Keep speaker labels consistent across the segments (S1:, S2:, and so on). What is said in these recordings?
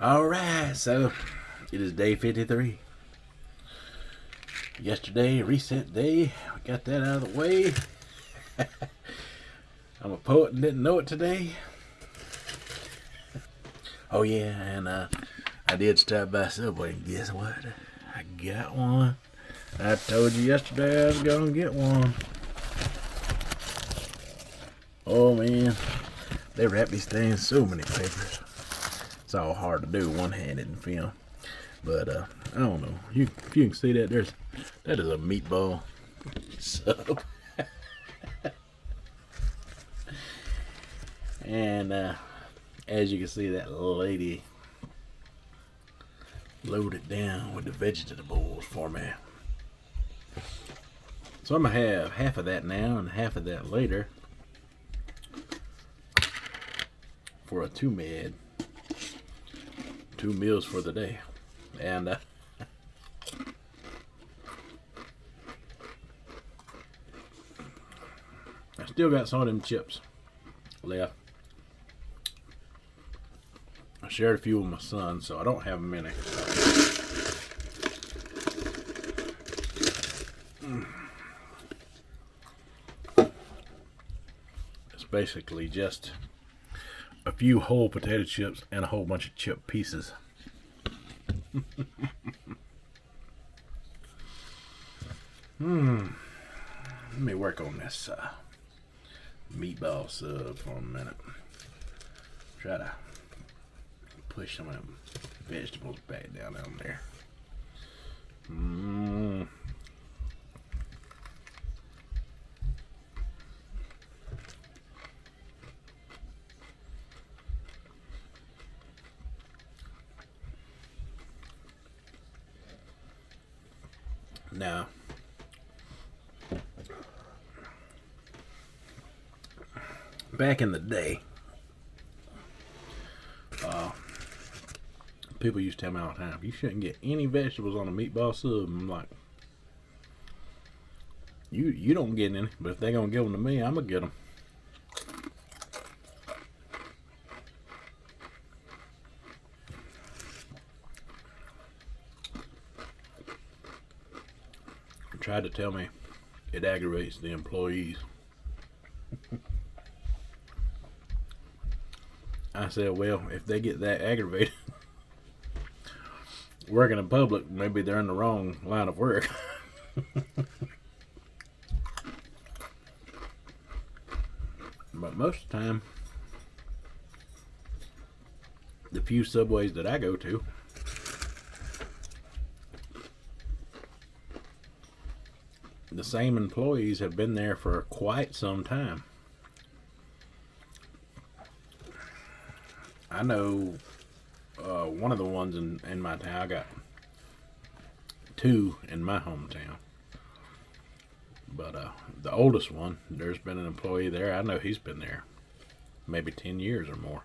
S1: Alright, so it is day 53. Yesterday, reset day. We got that out of the way. I'm a poet and didn't know it today. Oh yeah, and I did stop by Subway, and guess what? I got one. I told you yesterday I was gonna get one. Oh man, they wrap these things in so many papers. It's all hard to do one-handed in film. But I don't know. If you can see that, that is a meatball sub. And as you can see, that lady loaded down with the vegetables for me. So I'm gonna have half of that now and half of that later for a two meals for the day. And I still got some of them chips left. I shared a few with my son, so I don't have many. It's basically just a few whole potato chips and a whole bunch of chip pieces. Let me work on this meatball sub for a minute. Try to push some of them vegetables back down there. Now, back in the day, people used to tell me all the time, you shouldn't get any vegetables on a meatball sub. I'm like, you don't get any, but if they're gonna give them to me, I'm gonna get them. Tried to tell me it aggravates the employees. I said, well, if they get that aggravated working in public, maybe they're in the wrong line of work. But most of the time, the few Subways that I go to, the same employees have been there for quite some time. I know one of the ones in my town. I got two in my hometown. But the oldest one, there's been an employee there. I know he's been there maybe 10 years or more.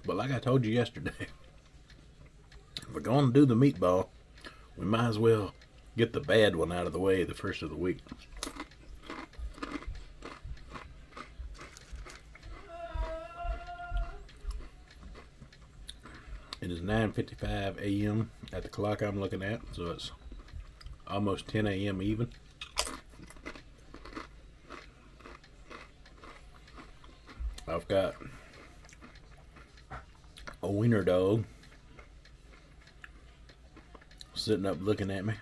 S1: But like I told you yesterday, if we're going to do the meatball, we might as well get the bad one out of the way the first of the week. It is 9:55 a.m. at the clock I'm looking at, so it's almost 10 a.m. even. I've got a wiener dog sitting up looking at me.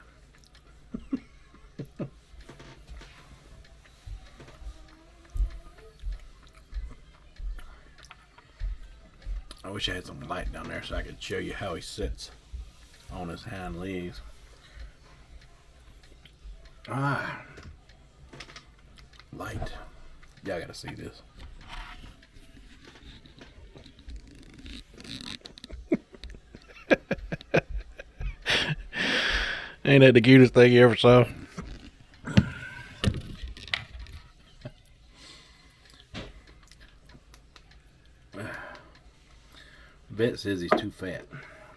S1: I wish I had some light down there so I could show you how he sits on his hind legs. Light. Y'all gotta see this. Ain't that the cutest thing you ever saw? Vet that says he's too fat,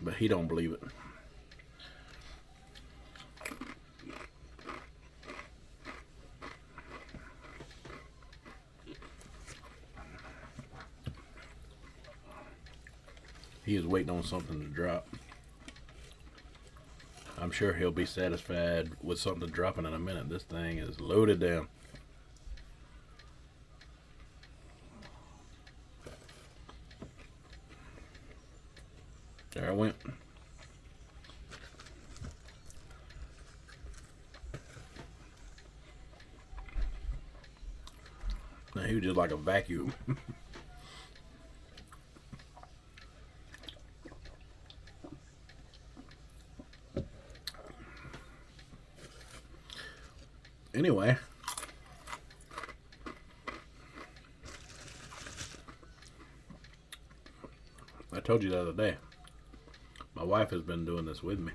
S1: but he don't believe it. He is waiting on something to drop. I'm sure he'll be satisfied with something dropping in a minute. This thing is loaded down. There I went. Now he was just like a vacuum. Anyway, I told you the other day, my wife has been doing this with me.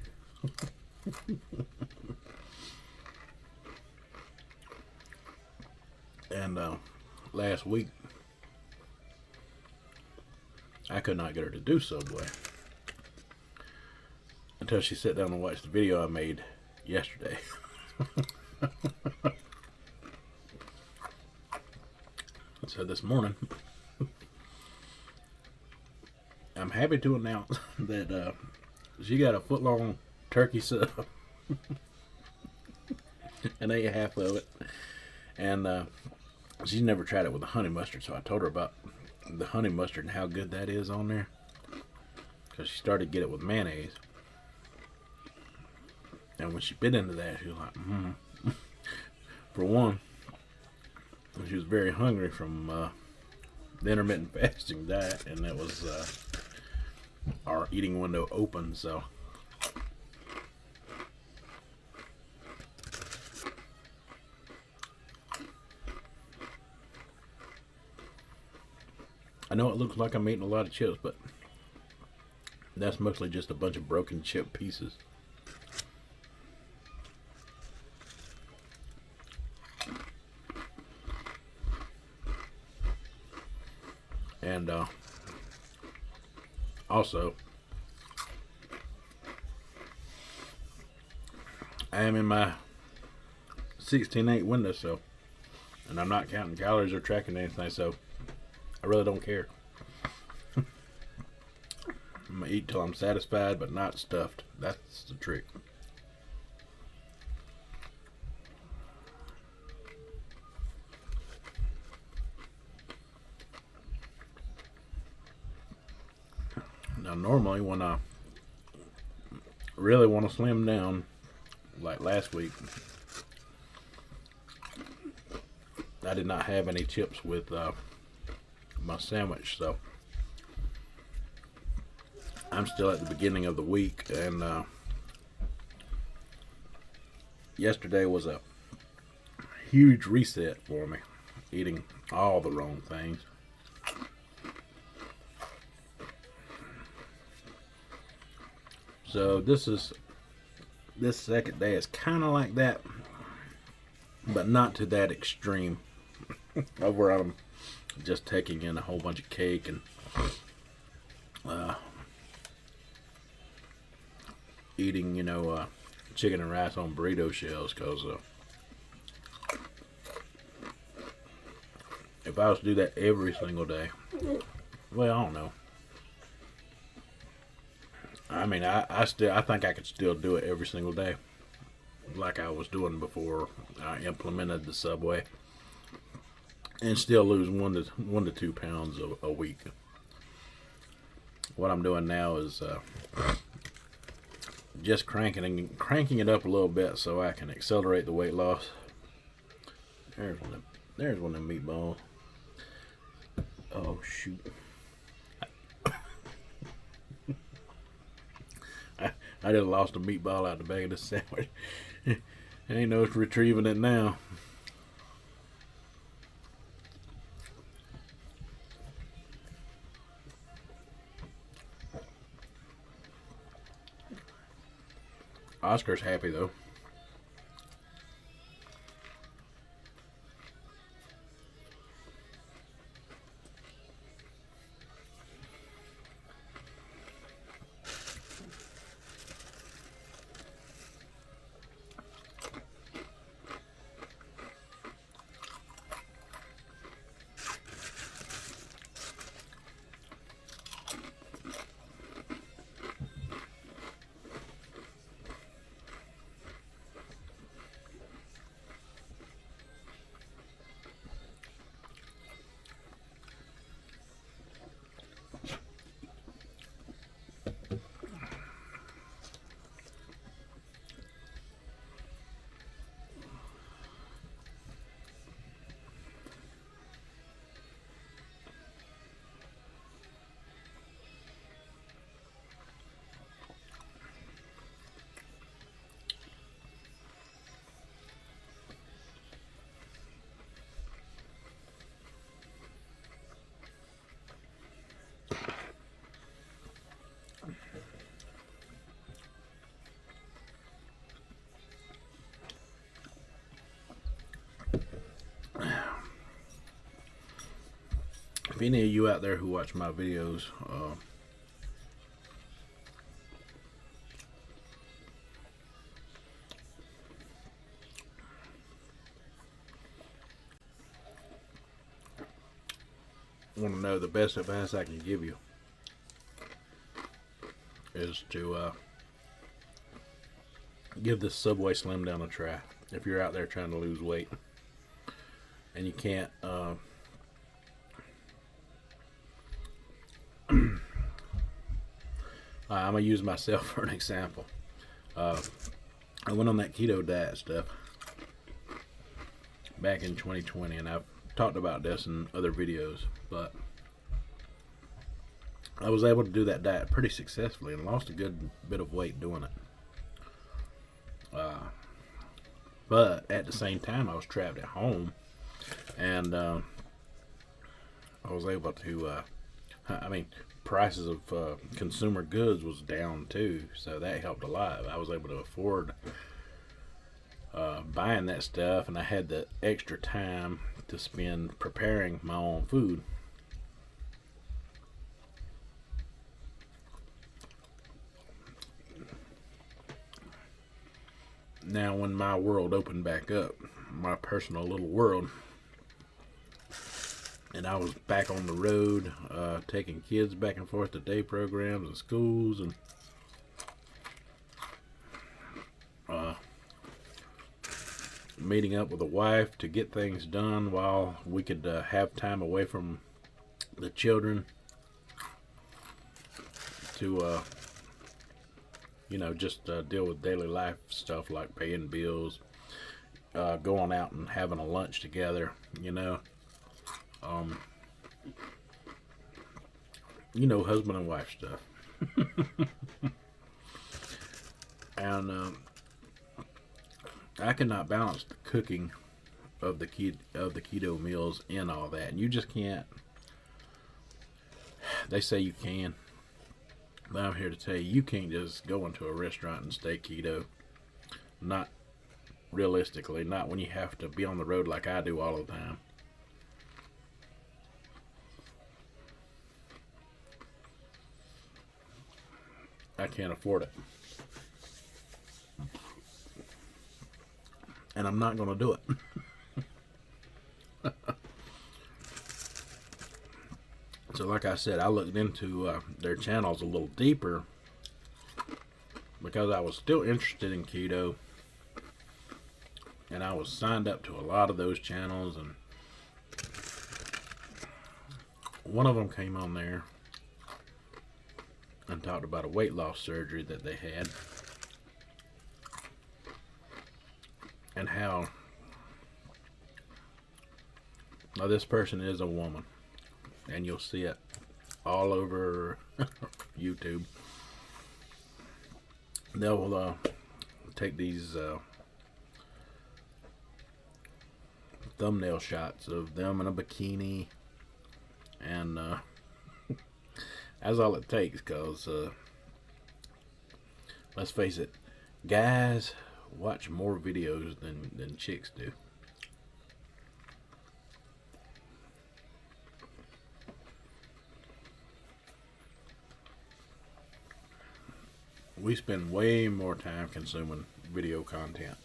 S1: And last week, I could not get her to do Subway until she sat down and watched the video I made yesterday. So this morning, I'm happy to announce that she got a foot-long turkey sub and ate half of it. And she's never tried it with the honey mustard, so I told her about the honey mustard and how good that is on there. Because she started to get it with mayonnaise. And when she bit into that, she was like, For one, she was very hungry from the intermittent fasting diet, and that was our eating window open, so I know it looks like I'm eating a lot of chips, but that's mostly just a bunch of broken chip pieces. And also, I am in my 16:8 window, so, and I'm not counting calories or tracking anything, so I really don't care. I'm gonna eat till I'm satisfied, but not stuffed. That's the trick. Now, normally when I really want to slim down, like last week, I did not have any chips with my sandwich, so I'm still at the beginning of the week, and yesterday was a huge reset for me, eating all the wrong things. So this second day is kind of like that, but not to that extreme of where I'm just taking in a whole bunch of cake and eating, chicken and rice on burrito shells, because if I was to do that every single day, well, I don't know. I mean, I think I could still do it every single day, like I was doing before I implemented the Subway, and still lose 1 to 2 pounds a week. What I'm doing now is just cranking it up a little bit so I can accelerate the weight loss. There's one of them meatballs. Oh shoot. I just lost a meatball out the bag of this sandwich. Ain't no retrieving it now. Oscar's happy though. If any of you out there who watch my videos, want to know, the best advice I can give you is to give this Subway Slim Down a try. If you're out there trying to lose weight and you can't, I'm gonna use myself for an example. I went on that keto diet stuff back in 2020, and I've talked about this in other videos, but I was able to do that diet pretty successfully and lost a good bit of weight doing it. But at the same time, I was trapped at home, and I was able to, prices of consumer goods was down too, so that helped a lot. I was able to afford buying that stuff, and I had the extra time to spend preparing my own food. Now, when my world opened back up, my personal little world, and I was back on the road, taking kids back and forth to day programs and schools, and meeting up with a wife to get things done while we could have time away from the children to just deal with daily life stuff like paying bills, going out and having a lunch together, husband and wife stuff. And I cannot balance the cooking of the keto meals in all that, and you just can't. They say you can, but I'm here to tell you, you can't just go into a restaurant and stay keto. Not realistically, not when you have to be on the road like I do all the time. I can't afford it. And I'm not going to do it. So like I said, I looked into their channels a little deeper because I was still interested in keto, and I was signed up to a lot of those channels, and one of them came on there and talked about a weight loss surgery that they had, and how, now this person is a woman, and you'll see it all over YouTube. They'll take these thumbnail shots of them in a bikini, and that's all it takes, because let's face it, guys watch more videos than chicks do. We spend way more time consuming video content.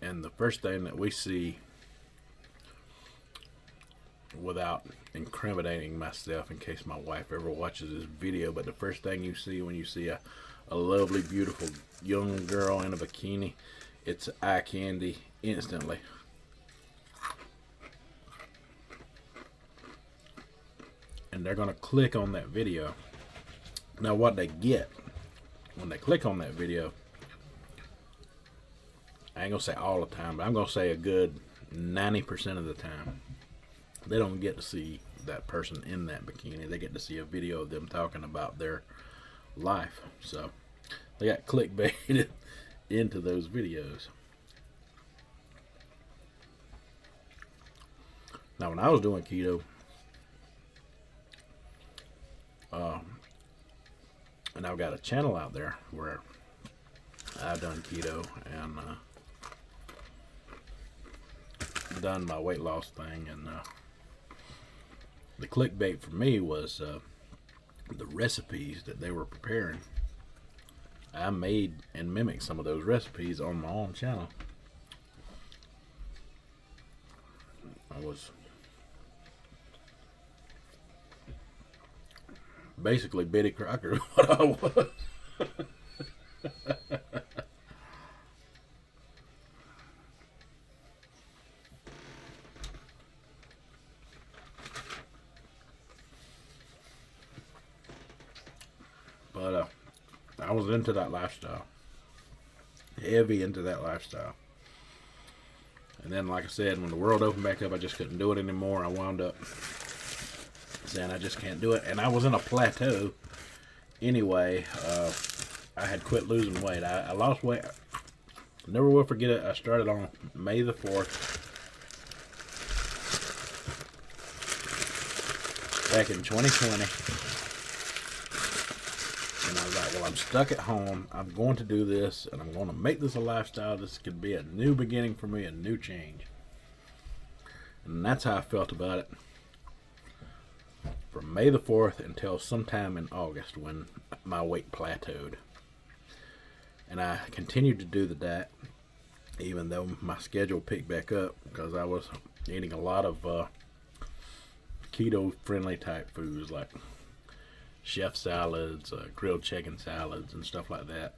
S1: And the first thing that we see, without incriminating myself in case my wife ever watches this video, but the first thing you see when you see a lovely, beautiful young girl in a bikini, it's eye candy instantly. And they're going to click on that video. Now what they get when they click on that video, I ain't going to say all the time, but I'm going to say a good 90% of the time, they don't get to see that person in that bikini. They get to see a video of them talking about their life. So they got clickbaited into those videos. Now when I was doing keto, And I've got a channel out there where I've done keto and done my weight loss thing. And the clickbait for me was the recipes that they were preparing. I made and mimicked some of those recipes on my own channel. I was basically Betty Crocker, what I was. But I was into that lifestyle, heavy into that lifestyle. And then, like I said, when the world opened back up, I just couldn't do it anymore. I wound up saying I just can't do it. And I was in a plateau anyway. I had quit losing weight. I lost weight. Never will forget it. I started on May the 4th. Back in 2020. And I was like, well, I'm stuck at home. I'm going to do this, and I'm going to make this a lifestyle. This could be a new beginning for me, a new change. And that's how I felt about it. From May the 4th until sometime in August when my weight plateaued. And I continued to do the diet, even though my schedule picked back up, because I was eating a lot of keto-friendly type foods like chef salads, grilled chicken salads, and stuff like that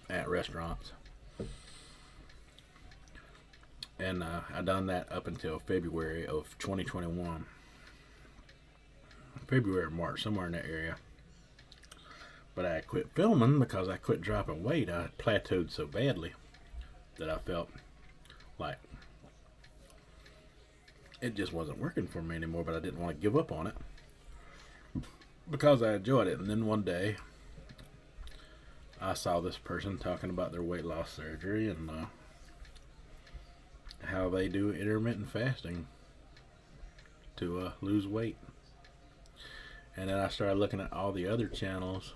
S1: at restaurants. And I done that up until February of 2021. February or March, somewhere in that area. But I quit filming because I quit dropping weight. I plateaued so badly that I felt like it just wasn't working for me anymore, but I didn't want to give up on it because I enjoyed it. And then one day I saw this person talking about their weight loss surgery and how they do intermittent fasting to lose weight. And then I started looking at all the other channels,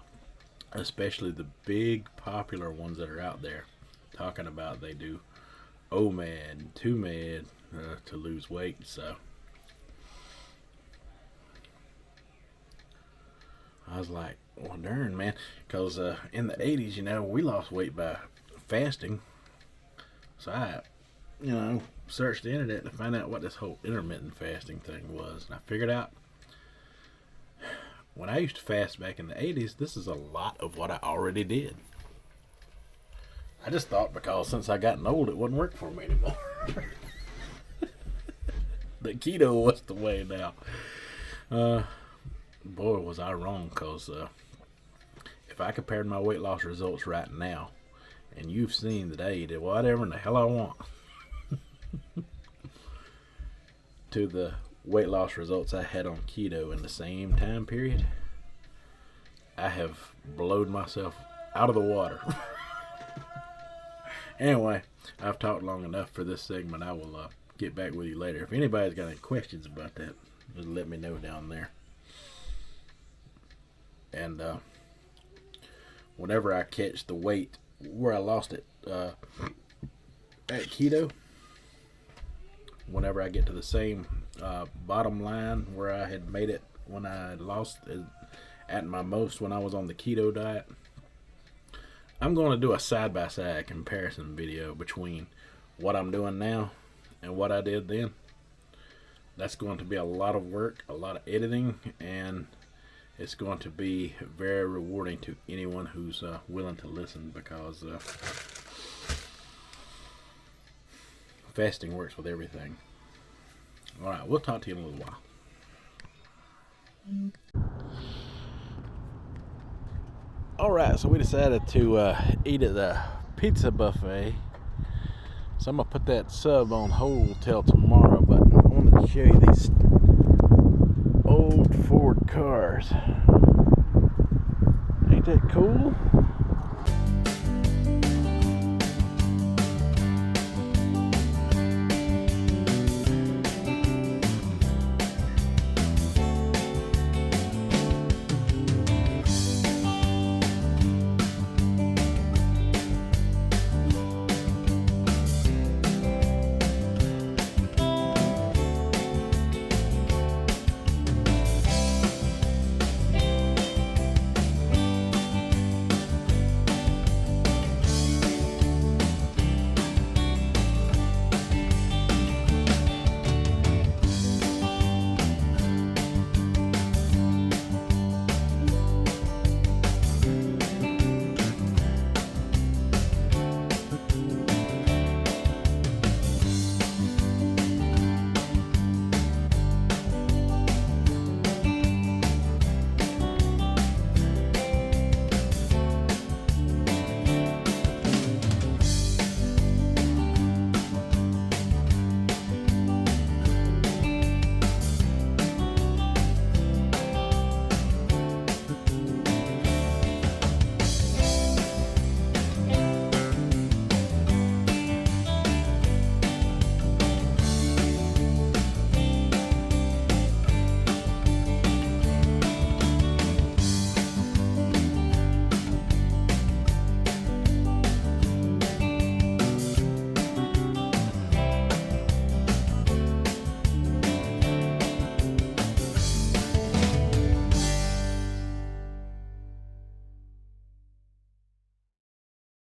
S1: especially the big popular ones that are out there, talking about they do OMAD, 2MAD to lose weight. So I was like, well, darn, man, because in the 80s, we lost weight by fasting. So I, searched the internet to find out what this whole intermittent fasting thing was. And I figured out when I used to fast back in the 80s, this is a lot of what I already did. I just thought because since I gotten old, it wouldn't work for me anymore. The keto was the way now. Boy, was I wrong, because if I compared my weight loss results right now, and you've seen that I eat whatever in the hell I want, to the weight loss results I had on keto in the same time period, I have blown myself out of the water. Anyway, I've talked long enough for this segment. I will get back with you later. If anybody's got any questions about that, just let me know down there. And whenever I catch the weight where I lost it at keto, whenever I get to the same bottom line where I had made it when I had lost it at my most when I was on the keto diet, I'm going to do a side-by-side comparison video between what I'm doing now and what I did then. That's going to be a lot of work, a lot of editing, and it's going to be very rewarding to anyone who's willing to listen, because fasting works with everything. Alright, we'll talk to you in a little while. Alright, so we decided to eat at the pizza buffet. So I'm going to put that sub on hold till tomorrow, but I wanted to show you these old Ford cars. Ain't that cool?